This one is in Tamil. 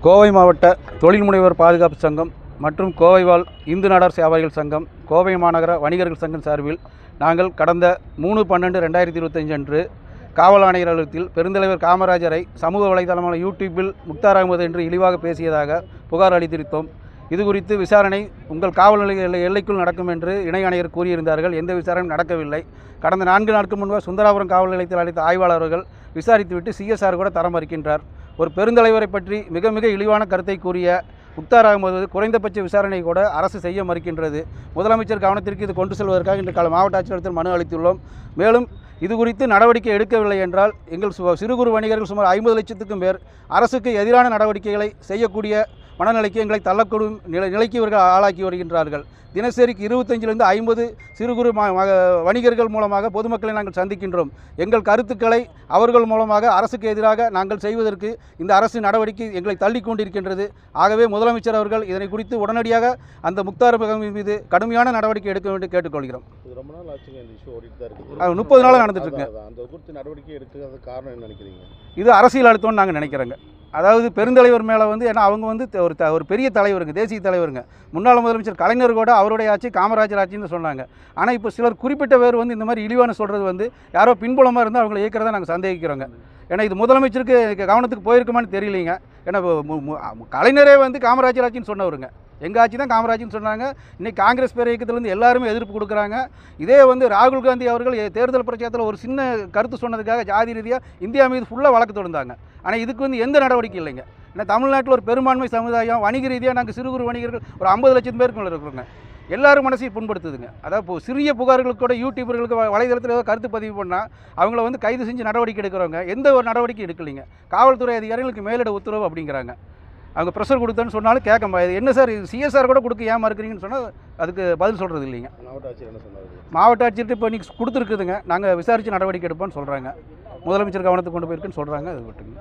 கோவை மாவட்ட தொழில் முனைவோர் பாதுகாப்பு சங்கம் மற்றும் கோவை வாழ் இந்து நாடார் வியாபாரிகள் சங்கம், கோவை மாநகர வணிகர்கள் சங்கம் சார்பில் நாங்கள் கடந்த 3/12/2025 அன்று காவல் ஆணையர் அலுவலகத்தில் பெருந்தலைவர் காமராஜரை சமூக வலைதளமான யூடியூப்பில் முக்தார் அகமது என்று இழிவாக பேசியதாக புகார் அளித்திருந்தோம். இது குறித்து விசாரணை உங்கள் காவல் நிலைய எல்லைக்குள் நடக்கும் என்று இணை ஆணையர் கூறியிருந்தார்கள். எந்த விசாரணையும் நடக்கவில்லை. கடந்த 4 நாட்கள் முன்பாக சுந்தராபுரம் காவல் நிலையத்தில் அழைத்த ஆய்வாளர்கள் விசாரித்துவிட்டு சிஎஸ்ஆர் கூட தரம் மறுக்கின்றார். ஒரு பெருந்தலைவரை பற்றி மிக மிக இழிவான கருத்தை கூறிய முக்தார் அகமது குறைந்தபட்ச விசாரணை கூட அரசு செய்ய மறுக்கின்றது. முதலமைச்சர் கவனத்திற்கு இது கொண்டு செல்வதற்காக இன்று மாவட்ட ஆட்சியரிடத்தில் மனு அளித்துள்ளோம். மேலும் இது குறித்து நடவடிக்கை எடுக்கவில்லை என்றால் எங்கள் சிறு குறு வணிகர்கள் சுமார் 50 லட்சத்துக்கும் பேர் அரசுக்கு எதிரான நடவடிக்கைகளை செய்யக்கூடிய மனநிலைக்கு எங்களை தள்ளக்கூடும் நிலைக்கு இவர்கள் ஆளாக்கி வருகின்றார்கள். தினசரிக்கு 25லிருந்து 50 சிறு குறு வணிகர்கள் மூலமாக பொதுமக்களை நாங்கள் சந்திக்கின்றோம். எங்கள் கருத்துக்களை அவர்கள் மூலமாக அரசுக்கு எதிராக நாங்கள் செய்வதற்கு இந்த அரசு நடவடிக்கை எங்களை தள்ளி கொண்டிருக்கின்றது. ஆகவே முதலமைச்சர் அவர்கள் இதனை குறித்து உடனடியாக அந்த முக்தார் அகமது மீது கடுமையான நடவடிக்கை எடுக்க வேண்டும் கேட்டுக்கொள்கிறோம். ரொம்ப நாள் ஆச்சுங்க இந்த இஷ்யூ ஓடிட்டு தான் இருக்குது. 30 நாளாக நடந்துட்டு இருக்கு. அந்த குறித்து நடவடிக்கை எடுக்கிறது காரணம் என்ன நினைக்கிறீங்க? இது அரசியல் அழுத்தம்னு நாங்கள் நினைக்கிறோங்க. அதாவது பெருந்தலைவர் மேலே ஏன்னா அவங்க ஒரு பெரிய தலைவருங்க, தேசிய தலைவருங்க. முன்னாள் முதலமைச்சர் கலைஞர் கூட அவருடைய ஆட்சி காமராஜர் ஆட்சின்னு சொன்னாங்க. ஆனால் இப்போ சிலர் குறிப்பிட்ட பேர் இந்த மாதிரி இழிவான சொல்கிறது யாரோ பின்புலமாக இருந்தால் அவங்களை இயக்கிறத நாங்கள் சந்தேகிக்கிறோங்க. ஏன்னா இது முதலமைச்சருக்கு கவனத்துக்கு போயிருக்குமான்னு தெரியலைங்க. ஏன்னா கலைஞரே காமராஜர் ஆட்சின்னு சொன்னவருங்க. எங்கள் ஆட்சி தான் காமராஜ்னு சொன்னாங்க. இன்றைக்கி காங்கிரஸ் பேர் இயக்கத்திலேருந்து எல்லாருமே எதிர்ப்பு கொடுக்குறாங்க. இதே ராகுல் காந்தி அவர்கள் தேர்தல் பிரச்சாரத்தில் ஒரு சின்ன கருத்து சொன்னதுக்காக ஜாதி ரீதியாக இந்தியா மீது ஃபுல்லாக வழக்கு தொடர்ந்தாங்க. ஆனால் இதுக்கு எந்த நடவடிக்கை இல்லைங்க. ஏன்னா தமிழ்நாட்டில் ஒரு பெரும்பான்மை சமுதாயம், வணிக ரீதியாக நாங்கள் சிறு குறு வணிகர்கள் ஒரு 50 லட்சம் பேருக்கு மேலே இருக்கிறோங்க. எல்லாரும் மனசையும் புண்படுத்துதுங்க. அதாவது சிறிய புகார்களுக்கு கூட யூடியூபர்களுக்கு வலைதளத்தில் ஏதோ கருத்து பதிவு பண்ணால் அவங்கள கைது செஞ்சு நடவடிக்கை எடுக்கிறவங்க எந்த ஒரு நடவடிக்கை எடுக்கலைங்க. காவல்துறை அதிகாரிகளுக்கு மேலிட உத்தரவு அப்படிங்கிறாங்க. அவங்க ப்ரெஷர் கொடுத்தேன்னு சொன்னாலும் கேட்க முடியாது. என்ன சார் இது சிஎஸ்ஆர் கூட கொடுக்க ஏமா இருக்கிறீங்கன்னு சொன்னால் அதுக்கு பதில் சொல்கிறது இல்லைங்க. மாவட்ட ஆட்சியர் என்ன சொன்னார்? மாவட்ட ஆட்சியர்கிட்ட இப்போ நீங்கள் கொடுத்துருக்குதுங்க, நாங்கள் விசாரித்து நடவடிக்கை எடுப்போம்னு சொல்கிறாங்க. முதலமைச்சர் கவனத்துக்கு கொண்டு போயிருக்குன்னு சொல்கிறாங்க. அது விட்டுங்க.